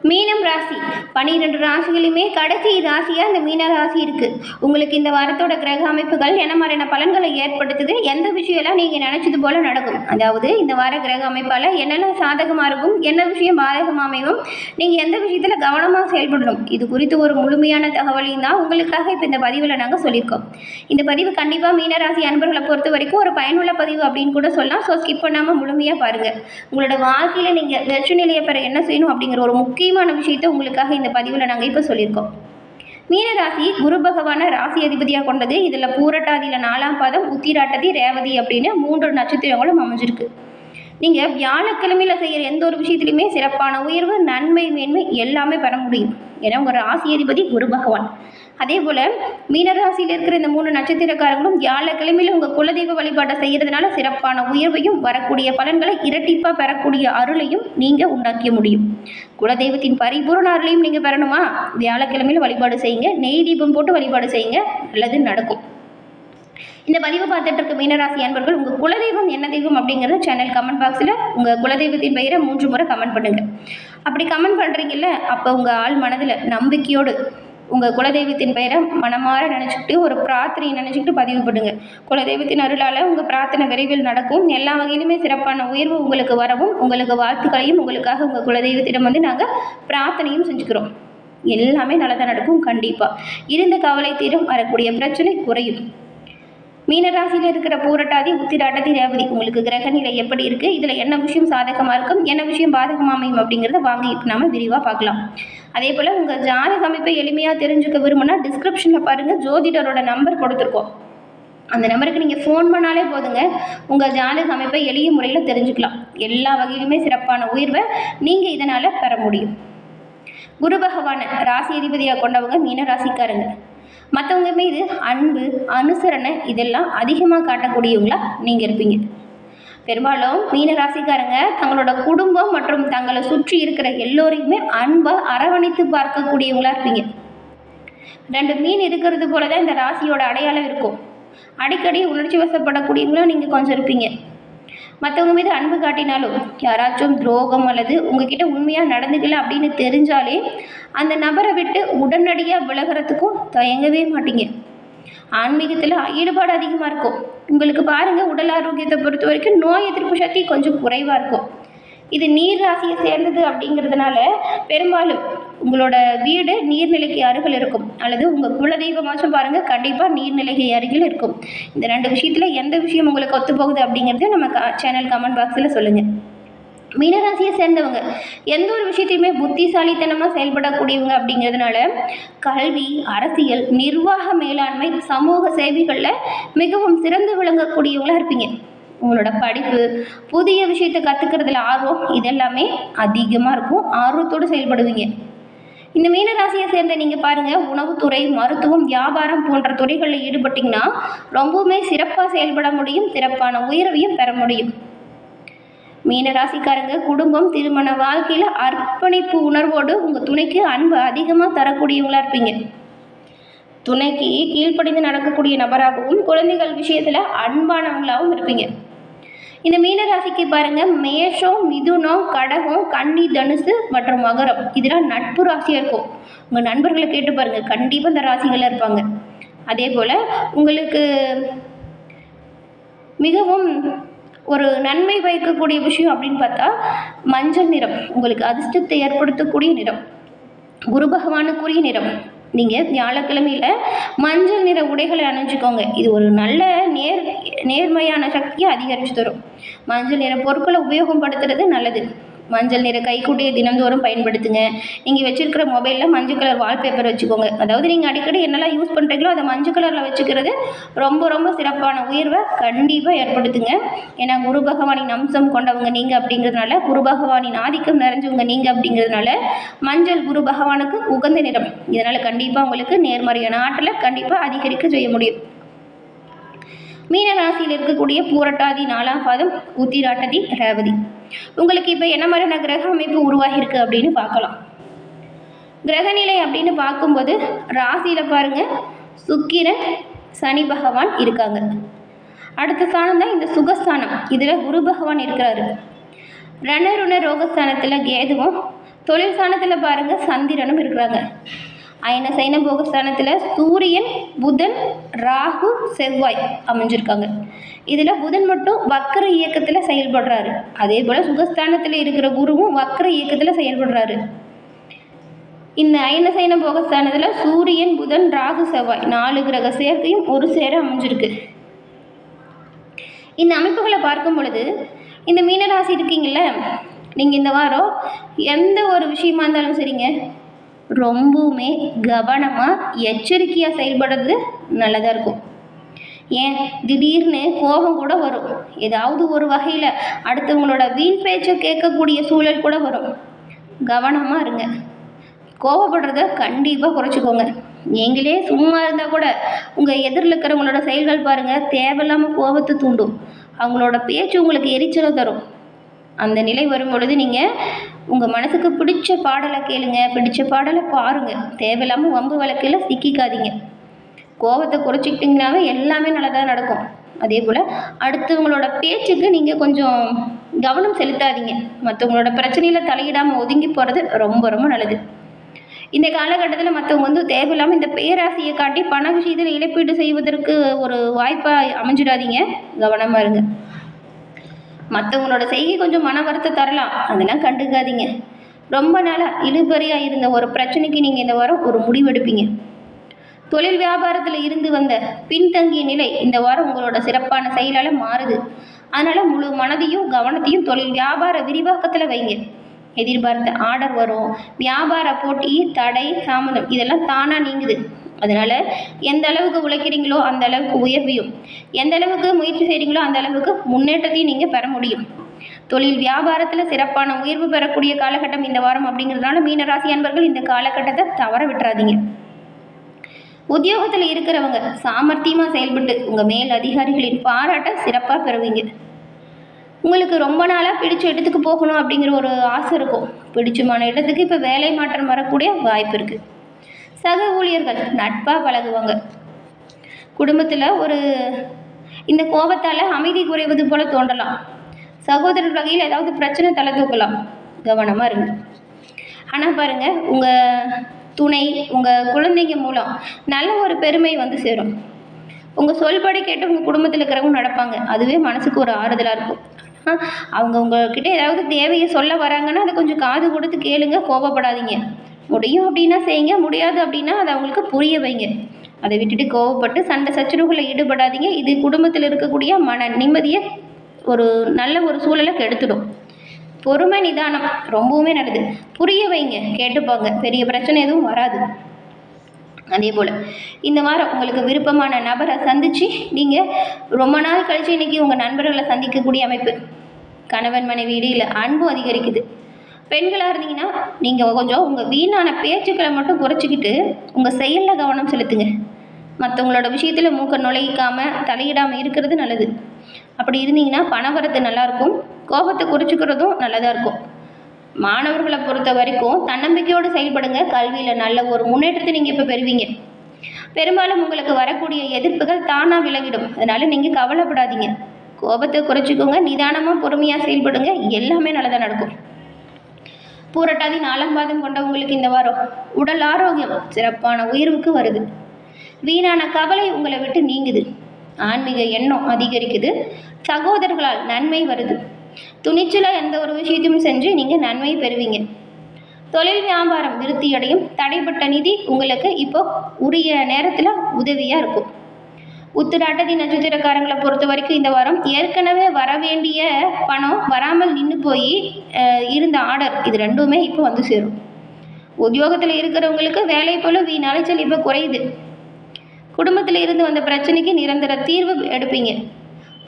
மீனம் ராசி 12 ராசிகளுமே கடைசி ராசியாக இந்த மீன ராசி இருக்குது. உங்களுக்கு இந்த வாரத்தோட கிரக அமைப்புகள் என்ன மாதிரியான பலன்களை ஏற்படுத்துது, எந்த விஷயம்லாம் நீங்கள் நினச்சது போல் நடக்கும், அதாவது இந்த வார கிரக அமைப்பால் என்னெல்லாம் சாதகமாக இருக்கும், என்ன விஷயம் பாதகமாக அமையும், நீங்கள் எந்த விஷயத்தில் கவனமாக செயல்படணும், இது குறித்து ஒரு முழுமையான தகவலையும் தான் உங்களுக்காக இப்போ இந்த பதிவில் நாங்கள் சொல்லியிருக்கோம். இந்த பதிவு கண்டிப்பாக மீனராசி அன்பர்களை பொறுத்த வரைக்கும் ஒரு பயனுள்ள பதிவு அப்படின்னு கூட சொல்லலாம். ஸோ ஸ்கிப் பண்ணாமல் முழுமையாக பாருங்கள். உங்களோட வாழ்க்கையில் நீங்கள் வெற்றி நிலையை பெற என்ன செய்யணும் அப்படிங்கிற ஒரு முக்கியமான விஷயத்தை உங்களுக்காக இந்த பதிவில் நாங்கள் இப்போ சொல்லியிருக்கோம். மீனராசி குரு பகவான ராசி அதிபதியாக கொண்டது. இதில் பூரட்டாதியில் 4ஆம் பாதம், உத்திராட்டதி, ரேவதி அப்படின்னு 3 நட்சத்திரங்களும் அமைஞ்சிருக்கு. நீங்கள் வியாழக்கிழமையில் செய்கிற எந்த ஒரு விஷயத்துலையுமே சிறப்பான உயர்வு, நன்மை, மேன்மை எல்லாமே பெற முடியும். ஏன்னா உங்கள் ராசி அதிபதி குரு பகவான். அதே போல் மீனராசியில் இருக்கிற இந்த 3 நட்சத்திரக்காரங்களும் வியாழக்கிழமையில் உங்கள் குலதெய்வ வழிபாட்டை செய்கிறதுனால சிறப்பான உயர்வையும் வரக்கூடிய பலன்களை இரட்டிப்பாக பெறக்கூடிய அருளையும் நீங்கள் உண்டாக்க முடியும். குலதெய்வத்தின் பரிபூர்ண அருளையும் நீங்கள் பெறணுமா, வியாழக்கிழமையில் வழிபாடு செய்யுங்க, நெய் தீபம் போட்டு வழிபாடு செய்யுங்க, நல்லது நடக்கும். இந்த பதிவை பார்த்துட்டு இருக்க மீனராசி அன்பர்கள், உங்கள் குலதெய்வம் என்ன தெய்வம் அப்படிங்கிறத சேனல் கமெண்ட் பாக்ஸில் உங்கள் குலதெய்வத்தின் பெயரை 3 முறை கமெண்ட் பண்ணுங்கள். அப்படி கமெண்ட் பண்ணுறீங்கல்ல, அப்போ உங்கள் ஆள் மனதில் நம்பிக்கையோடு உங்கள் குலதெய்வத்தின் பெயரை மனமாற நினச்சிக்கிட்டு ஒரு பிரார்த்தனை நினச்சிக்கிட்டு பதிவு பண்ணுங்க. குலதெய்வத்தின் அருளால் உங்கள் பிரார்த்தனை விரைவில் நடக்கும். எல்லா வகையிலுமே சிறப்பான உயர்வு உங்களுக்கு வரவும், உங்களுக்கு வாழ்த்துக்களையும் உங்களுக்காக உங்கள் குலதெய்வத்திடம் நாங்கள் பிரார்த்தனையும் செஞ்சுக்கிறோம். எல்லாமே நல்லதாக நடக்கும். கண்டிப்பாக இருந்த கவலை தீரும், வரக்கூடிய பிரச்சனை குறையும். மீனராசியில் இருக்கிற பூரட்டாதி, உத்திராட்டதி, ரேவதி உங்களுக்கு கிரக நிலை எப்படி இருக்குது, இதில் என்ன விஷயம் சாதகமாக இருக்கும், என்ன விஷயம் பாதகமாக அமையும் அப்படிங்கிறத வாங்கி நாம் விரிவாக பார்க்கலாம். அதே போல் உங்கள் ஜாதக அமைப்பை எளிமையாக தெரிஞ்சுக்க விரும்பினா டிஸ்கிரிப்ஷனில் பாருங்கள், ஜோதிடரோட நம்பர் கொடுத்துருக்கோம். அந்த நம்பருக்கு நீங்கள் ஃபோன் பண்ணாலே போதுங்க, உங்கள் ஜாதக அமைப்பை எளிய முறையில் தெரிஞ்சுக்கலாம். எல்லா வகையிலுமே சிறப்பான உயர்வை நீங்கள் இதனால் பெற முடியும். குரு பகவான் ராசி அதிபதியாக கொண்டவங்க மீனராசிக்காரங்க. மற்றவங்க மீது அன்பு, அனுசரணை இதெல்லாம் அதிகமாக காட்டக்கூடியவங்களா நீங்கள் இருப்பீங்க. பெரும்பாலும் மீனராசிக்காரங்க தங்களோட குடும்பம் மற்றும் தங்களை சுற்றி இருக்கிற எல்லோரையுமே அன்பாக அரவணைத்து பார்க்கக்கூடியவங்களா இருப்பீங்க. 2 மீன் இருக்கிறது போல தான் இந்த ராசியோட அடையாளம் இருக்கும். அடிக்கடி உணர்ச்சி வசப்படக்கூடியவங்களும் நீங்கள் கொஞ்சம் இருப்பீங்க. மற்றவங்க மீது அன்பு காட்டினாலும் யாராச்சும் துரோகம் அல்லது உங்ககிட்ட உண்மையாக நடந்துக்கல அப்படின்னு தெரிஞ்சாலே அந்த நபரை விட்டு உடனடியாக விலகிறதுக்கும் தயங்கவே மாட்டீங்க. ஆன்மீகத்தில் ஈடுபாடு அதிகமாக இருக்கும். உங்களுக்கு பாருங்கள், உடல் ஆரோக்கியத்தை பொறுத்த வரைக்கும் நோய் எதிர்ப்பு சக்தி கொஞ்சம் குறைவாக இருக்கும். இது நீர் ராசியை சேர்ந்தது அப்படிங்கிறதுனால பெரும்பாலும் உங்களோட வீடு நீர்நிலைக்கு அருகில் இருக்கும், அல்லது உங்கள் குலதெய்வமாச்சும் பாருங்கள் கண்டிப்பாக நீர்நிலைக்கு அருகில் இருக்கும். இந்த 2 விஷயத்தில் எந்த விஷயம் உங்களுக்கு ஒத்து போகுது அப்படிங்கிறது நம்ம சேனல் கமெண்ட் பாக்ஸில் சொல்லுங்கள். மீனராசியை சேர்ந்தவங்க எந்த ஒரு விஷயத்தையுமே புத்திசாலித்தனமாக செயல்படக்கூடியவங்க அப்படிங்கிறதுனால கல்வி, அரசியல், நிர்வாக மேலாண்மை, சமூக சேவைகளில் மிகவும் சிறந்து விளங்கக்கூடியவங்களாக இருப்பீங்க. உங்களோட படிப்பு, புதிய விஷயத்தை கற்றுக்கிறதுல ஆர்வம் இதெல்லாமே அதிகமாக இருக்கும். ஆர்வத்தோடு செயல்படுவீங்க. இந்த மீனராசியை சேர்ந்த நீங்கள் பாருங்கள், உணவுத்துறை, மருத்துவம், வியாபாரம் போன்ற துறைகளில் ஈடுபட்டிங்கன்னா ரொம்பவுமே சிறப்பாக செயல்பட முடியும். சிறப்பான உயர்வையும் பெற முடியும். மீனராசிக்காரங்க குடும்பம், திருமண வாழ்க்கையில் அர்ப்பணிப்பு உணர்வோடு உங்கள் துணைக்கு அன்பு அதிகமாக தரக்கூடியவங்களா இருப்பீங்க. துணைக்கு கீழ்ப்படிந்து நடக்கக்கூடிய நபராகவும், குழந்தைகள் விஷயத்தில் அன்பானவங்களாகவும் இருப்பீங்க. இந்த மீனராசிக்கு பாருங்கள், மேஷம், மிதுனம், கடகம், கன்னி, தனுசு மற்றும் மகரம் இதெல்லாம் நட்பு ராசியாக இருக்கும். உங்கள் நண்பர்களை கேட்டு பாருங்கள், கண்டிப்பாக இந்த ராசிகளில் இருப்பாங்க. அதே போல் உங்களுக்கு மிகவும் ஒரு நன்மை பயக்கக்கூடிய விஷயம் அப்படின்னு பார்த்தா மஞ்சள் நிறம் உங்களுக்கு அதிர்ஷ்டத்தை ஏற்படுத்தக்கூடிய நிறம், குரு பகவானுக்குரிய நிறம். நீங்கள் வியாழக்கிழமையில் மஞ்சள் நிற உடைகளை அணிஞ்சிக்கோங்க. இது ஒரு நல்ல நேர்மையான சக்தியை அதிகரித்து தரும். மஞ்சள் நிற பொருட்களை உபயோகப்படுத்துறது நல்லது. மஞ்சள் நிற கைக்குட்டையை தினந்தோறும் பயன்படுத்துங்க. நீங்கள் வச்சுருக்கிற மொபைலில் மஞ்சள் கலர் வால்பேப்பர் வச்சுக்கோங்க. அதாவது நீங்கள் அடிக்கடி என்னெல்லாம் யூஸ் பண்ணுறீங்களோ அதை மஞ்சள் கலரில் வச்சுக்கிறது ரொம்ப ரொம்ப சிறப்பான உயர்வை கண்டிப்பாக ஏற்படுத்துங்க. ஏன்னா குரு பகவானின் அம்சம் கொண்டவங்க நீங்கள் அப்படிங்கிறதுனால, குரு பகவானின் ஆதிக்கம் நிறைஞ்சவங்க நீங்கள் அப்படிங்கிறதுனால மஞ்சள் குரு பகவானுக்கு உகந்த நிறம். இதனால் கண்டிப்பாக உங்களுக்கு நேர்மறையான ஆற்றலை கண்டிப்பாக அதிகரிக்க செய்ய முடியும். மீன ராசியில் இருக்கக்கூடிய பூரட்டாதி, 4ஆம் பாதம், உத்திராட்டதி, ரேவதி உங்களுக்கு இப்போ என்ன மாதிரியான கிரக அமைப்பு உருவாகியிருக்கு அப்படின்னு பார்க்கலாம். கிரகநிலை அப்படின்னு பார்க்கும்போது ராசியில் பாருங்கள், சுக்கிரன், சனி பகவான் இருக்காங்க. அடுத்த ஸ்தானம் தான் இந்த சுகஸ்தானம். இதில் குரு பகவான் இருக்கிறாரு. ரணருண ரோகஸ்தானத்தில் கேதுவும், தொழில் ஸ்தானத்தில் பாருங்கள் சந்திரனும் இருக்கிறாங்க. அயன சைன போகஸ்தானத்தில் சூரியன், புதன், ராகு, செவ்வாய் அமைஞ்சிருக்காங்க. இதில் புதன் மட்டும் வக்கர இயக்கத்தில் செயல்படுறாரு. அதே போல் சுகஸ்தானத்தில் இருக்கிற குருவும் வக்கர இயக்கத்தில் செயல்படுறாரு. இந்த அயன சைன போகஸ்தானத்தில் சூரியன், புதன், ராகு, செவ்வாய் 4 கிரக சேர்க்கையும் ஒரு சேர அமைஞ்சிருக்கு. இந்த அமைப்புகளை பார்க்கும் பொழுது இந்த மீனராசி இருக்கீங்கள, நீங்கள் இந்த வாரம் எந்த ஒரு விஷயமா இருந்தாலும் சரிங்க, ரொம்பவுமே கவனமாக எச்சரிக்கையாக செயல்படுறது நல்லதாக இருக்கும். ஏன் திடீர்னு கோபம் கூட வரும். ஏதாவது ஒரு வகையில் அடுத்தவங்களோட வீண் பேச்சை கேட்கக்கூடிய சூழல் கூட வரும். கவனமாக இருங்க. கோபப்படுறத கண்டிப்பாக குறைச்சிக்கோங்க. நீங்களே சும்மா இருந்தால் கூட உங்கள் எதிரில் இருக்கிறவங்களோட செயல்கள் பாருங்கள், தேவையில்லாமல் கோபத்தை தூண்டும். அவங்களோட பேச்சு உங்களுக்கு எரிச்சலை தரும். அந்த நிலை வரும் பொழுது நீங்கள் உங்கள் மனசுக்கு பிடிச்ச பாடலை கேளுங்க, பிடிச்ச பாடலை பாருங்கள். தேவையில்லாமல் வம்பு வழக்கில் சிக்கிக்காதீங்க. கோபத்தை குறைச்சிக்கிட்டிங்கனாவே எல்லாமே நல்லதாக நடக்கும். அதே போல் அடுத்தவங்களோட பேச்சுக்கு நீங்கள் கொஞ்சம் கவனம் செலுத்தாதீங்க. மற்றவங்களோட பிரச்சனையில் தலையிடாமல் ஒதுங்கி போகிறது ரொம்ப ரொம்ப நல்லது. இந்த காலகட்டத்தில் மற்றவங்க தேவையில்லாமல் இந்த பேராசையை காட்டி பண விஷயத்தில் இழப்பீடு செய்வதற்கு ஒரு வாய்ப்பாக அமைஞ்சிடாதீங்க. கவனமாக இருங்க. மற்றவங்களோட செய்கை கொஞ்சம் மன வருத்தத்தை தரலாம், அதெல்லாம் கண்டுக்காதீங்க. ரொம்ப நாளாக இழுபறியாக இருந்த ஒரு பிரச்சனைக்கு நீங்கள் இந்த வாரம் ஒரு முடிவெடுப்பீங்க. தொழில் வியாபாரத்தில் இருந்து வந்த பின்தங்கிய நிலை இந்த வாரம் உங்களோட சிறப்பான செயலால் மாறுது. அதனால் முழு மனதையும் கவனத்தையும் தொழில் வியாபார விரிவாக்கத்தில் வைங்க. எதிர்பார்த்த ஆர்டர் வரும். வியாபார போட்டி, தடை, தாமதம் இதெல்லாம் தானாக நீங்குது. அதனால் எந்த அளவுக்கு உழைக்கிறீங்களோ அந்த அளவுக்கு உயர்வையும், எந்த அளவுக்கு முயற்சி செய்கிறீங்களோ அந்த அளவுக்கு முன்னேற்றத்தையும் நீங்கள் பெற முடியும். தொழில் வியாபாரத்தில் சிறப்பான உயர்வு பெறக்கூடிய காலகட்டம் இந்த வாரம் அப்படிங்கிறதுனால மீனராசி அன்பர்கள் இந்த காலகட்டத்தை தவற விட்டுறாதீங்க. உத்தியோகத்தில் இருக்கிறவங்க சாமர்த்தியமாக செயல்பட்டு உங்கள் மேல் அதிகாரிகளின் பாராட்ட சிறப்பாக பெறுவீங்க. உங்களுக்கு ரொம்ப நாளாக பிடிச்ச இடத்துக்கு போகணும் அப்படிங்கிற ஒரு ஆசை இருக்கும். பிடிச்சமான இடத்துக்கு இப்போ வேலை மாற்றம் வரக்கூடிய வாய்ப்பு இருக்குது. சக ஊழியர்கள் நட்பாக பழகுவாங்க. குடும்பத்தில் இந்த கோபத்தால் அமைதி குறைவது போல் தோன்றலாம். சகோதரர் வகையில் ஏதாவது பிரச்சனை தலை தூக்கலாம். கவனமாக இருங்க. ஆனால் பாருங்கள், உங்கள் துணை, உங்கள் குழந்தைங்க மூலம் நல்ல ஒரு பெருமை சேரும். உங்கள் சொல்படி கேட்டு உங்கள் குடும்பத்தில் இருக்கிறவங்க நடப்பாங்க. அதுவே மனசுக்கு ஒரு ஆறுதலாக இருக்கும். அவங்க உங்ககிட்ட ஏதாவது தேவையை சொல்ல வராங்கன்னா அதை கொஞ்சம் காது கொடுத்து கேளுங்க. கோபப்படாதீங்க. முடியும் அப்படின்னா செய்யுங்க, முடியாது அப்படின்னா அதை அவங்களுக்கு புரிய வைங்க. அதை விட்டுட்டு கோபப்பட்டு சண்டை சச்சரவுகளில் ஈடுபடாதீங்க. இது குடும்பத்தில் இருக்கக்கூடிய மன நிம்மதியை ஒரு நல்ல ஒரு சூழலை கெடுத்துடும். பொறுமை, நிதானம் ரொம்பவுமே நல்லது. புரிய வைங்க, கேட்டுப்பாங்க. பெரிய பிரச்சனை எதுவும் வராது. அதே போல் இந்த வாரம் உங்களுக்கு விருப்பமான நபரை சந்தித்து நீங்கள் ரொம்ப நாள் கழித்து இன்றைக்கி உங்கள் நண்பர்களை சந்திக்கக்கூடிய அமைப்பு. கணவன் மனைவி இடையில் அன்பும் அதிகரிக்குது. பெண்களாக இருந்தீங்கன்னா நீங்கள் கொஞ்சம் உங்கள் வீணான பேச்சுக்களை மட்டும் குறைச்சிக்கிட்டு உங்கள் செயலில் கவனம் செலுத்துங்க. மற்றவங்களோட விஷயத்தில் மூக்க நுழைக்காமல் தலையிடாமல் இருக்கிறது நல்லது. அப்படி இருந்தீங்கன்னா பணவரத்து நல்லாயிருக்கும். கோபத்தை குறைச்சிக்கிறதும் நல்லதாக இருக்கும். மாணவர்களை பொறுத்த வரைக்கும் தன்னம்பிக்கையோடு செயல்படுங்க. கல்வியில் நல்ல ஒரு முன்னேற்றத்தை நீங்கள் இப்போ பெறுவீங்க. பெரும்பாலும் உங்களுக்கு வரக்கூடிய எதிர்ப்புகள் தானாக விலகிடும். அதனால் நீங்கள் கவலைப்படாதீங்க. கோபத்தை குறைச்சிக்கோங்க. நிதானமாக பொறுமையாக செயல்படுங்க. எல்லாமே நல்லதாக நடக்கும். பூரட்டாதி 4ஆம் பாதம் கொண்டவங்களுக்கு இந்த வாரம் உடல் ஆரோக்கியம் சிறப்பான உயர்வுக்கு வருது. வீணான கவலை உங்களை விட்டு நீங்குது. ஆன்மீக எண்ணம் அதிகரிக்குது. சகோதரர்களால் நன்மை வருது. துணிச்சலாக எந்த ஒரு விஷயத்தையும் செஞ்சு நீங்கள் நன்மை பெறுவீங்க. தொழில் வியாபாரம் விருத்தியடையும். தடைப்பட்ட நிதி உங்களுக்கு இப்போ உரிய நேரத்தில் உதவியாக இருக்கும். உத்திராட்டதி நட்சத்திரக்காரங்களை பொறுத்த வரைக்கும் இந்த வாரம் ஏற்கனவே வர வேண்டிய பணம் வராமல் நின்று போய் இருந்த ஆர்டர் இது ரெண்டுமே இப்போ சேரும். உத்தியோகத்தில் இருக்கிறவங்களுக்கு வேலை போல வீண் அலைச்சல் இப்போ குறையுது. குடும்பத்தில் இருந்து வந்த பிரச்சனைக்கு நிரந்தர தீர்வு எடுப்பீங்க.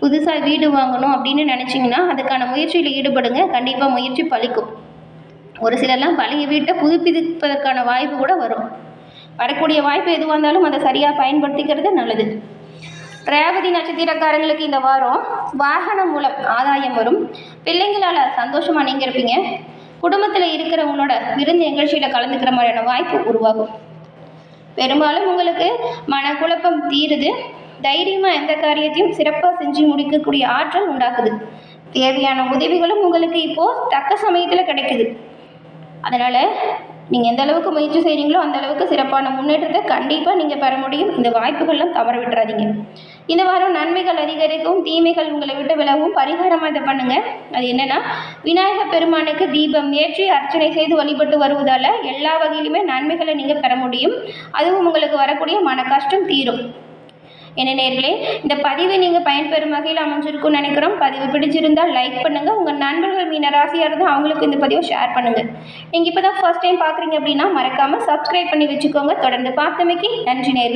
புதுசாக வீடு வாங்கணும் அப்படின்னு நினச்சிங்கன்னா அதுக்கான முயற்சியில் ஈடுபடுங்க. கண்டிப்பாக முயற்சி பலிக்கும். ஒரு சிலர்லாம் பழைய வீட்டை புதுப்பிப்பதற்கான வாய்ப்பு கூட வரும். வரக்கூடிய வாய்ப்பு எதுவாக இருந்தாலும் அதை சரியாக பயன்படுத்திக்கிறது நல்லது. ரேவதி நட்சத்திரக்காரங்களுக்கு இந்த வாரம் வாகனம் மூலம் ஆதாயம் வரும். பிள்ளைங்களால் சந்தோஷமாக நீங்கள் இருப்பீங்க. குடும்பத்தில் இருக்கிறவங்களோட விருந்து நிகழ்ச்சியில் கலந்துக்கிற மாதிரியான வாய்ப்பு உருவாகும். பெரும்பாலும் உங்களுக்கு மனக்குழப்பம் தீருது. தைரியமாக எந்த காரியத்தையும் சிறப்பாக செஞ்சு முடிக்கக்கூடிய ஆற்றல் உண்டாக்குது. தேவையான உதவிகளும் உங்களுக்கு இப்போது தக்க சமயத்தில் கிடைக்குது. அதனால் நீங்கள் எந்த அளவுக்கு முயற்சி செய்கிறீங்களோ அந்த அளவுக்கு சிறப்பான முன்னேற்றத்தை கண்டிப்பாக நீங்கள் பெற முடியும். இந்த வாய்ப்புகள்லாம் தவற விட்டுறாதீங்க. இந்த வாரம் நன்மைகள் அதிகரிக்கவும் தீமைகள் உங்களை விட்டு விலகவும் பரிகாரமாக இதை பண்ணுங்கள். அது என்னென்னா, விநாயகர் பெருமானுக்கு தீபம் ஏற்றி அர்ச்சனை செய்து வழிபட்டு வருவதால் எல்லா வகையிலுமே நன்மைகளை நீங்கள் பெற முடியும். அதுவும் உங்களுக்கு வரக்கூடிய மன கஷ்டம் தீரும். என்ன நேர்களே, இந்த பதிவை நீங்கள் பயன்பெறும் வகையில் அமைஞ்சிருக்கும்னு நினைக்கிறோம். பதிவு பிடிச்சிருந்தால் லைக் பண்ணுங்கள். உங்கள் நண்பர்கள் மீன ராசியாக இருந்தால் அவங்களுக்கு இந்த பதிவை ஷேர் பண்ணுங்கள். நீங்கள் இப்போ தான் ஃபர்ஸ்ட் டைம் பார்க்குறீங்க அப்படின்னா மறக்காமல் சப்ஸ்கிரைப் பண்ணி வச்சுக்கோங்க. தொடர்ந்து பார்த்தமைக்கு நன்றி நேர்களே.